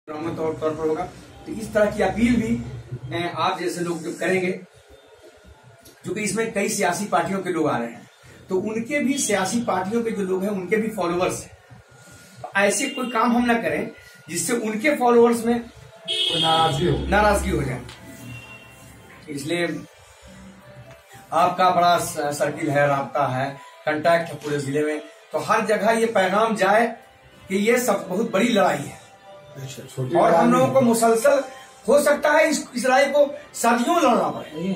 तौर पर होगा। तो इस तरह की अपील भी आप जैसे लोग जब करेंगे, क्योंकि इसमें कई सियासी पार्टियों के लोग आ रहे हैं, तो उनके भी सियासी पार्टियों के जो लोग हैं उनके भी फॉलोअर्स हैं। तो ऐसे कोई काम हम ना करें जिससे उनके फॉलोअर्स में नाराजगी हो जाए। इसलिए आपका बड़ा सर्किल है, राब्ता है, कांटेक्ट है पूरे जिले में, तो हर जगह ये पैगाम जाए कि ये सब बहुत बड़ी लड़ाई है और हम लोगों को मुसलसल हो सकता है इस लड़ाई को सदियों लड़ना पड़े।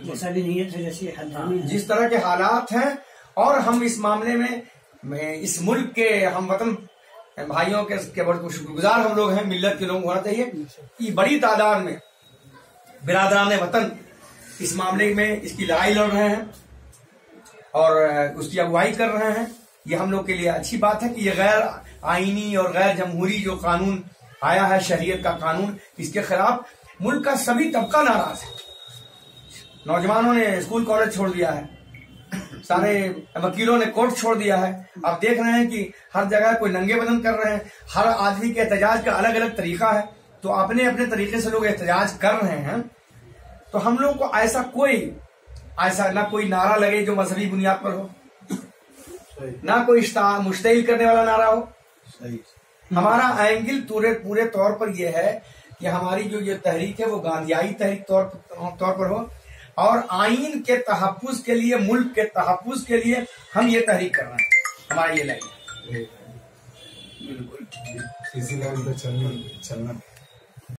जैसा भी नहीं है जैसे जिस तरह के हालात हैं, और हम इस मामले में इस मुल्क के हम वतन भाइयों के बड़े शुक्रगुजार हम लोग हैं, मिल्लत के लोग होना चाहिए कि बड़ी तादाद में बिरादरान वतन इस मामले में इसकी लड़ाई लड़ रहे हैं और उसकी अगुवाई कर रहे हैं। ये हम लोग के लिए अच्छी बात है कि ये गैर आईनी और गैर जमहूरी जो कानून आया है, शरीयत का कानून, इसके खिलाफ मुल्क का सभी तबका नाराज है। नौजवानों ने स्कूल कॉलेज छोड़ दिया है, सारे वकीलों ने कोर्ट छोड़ दिया है। आप देख रहे हैं कि हर जगह कोई नंगे बदन कर रहे हैं। हर आदमी के एहतजाज का अलग अलग तरीका है, तो अपने अपने तरीके से लोग एहतजाज कर रहे हैं। तो हम लोग को ऐसा ना कोई नारा लगे जो मजहबी बुनियाद पर हो, ना कोई मुश्तइल करने वाला नारा हो। हमारा एंगल पूरे तौर पर यह है कि हमारी जो ये तहरीक है वो गांधीयाई तहरीक तौर पर हो और आइन के तहफ्फुज के लिए, मुल्क के तहफ्फुज के लिए हम ये तहरीक कर रहे हैं। हमारा ये लाइन है। बिल्कुल इसी लाइन पे चलना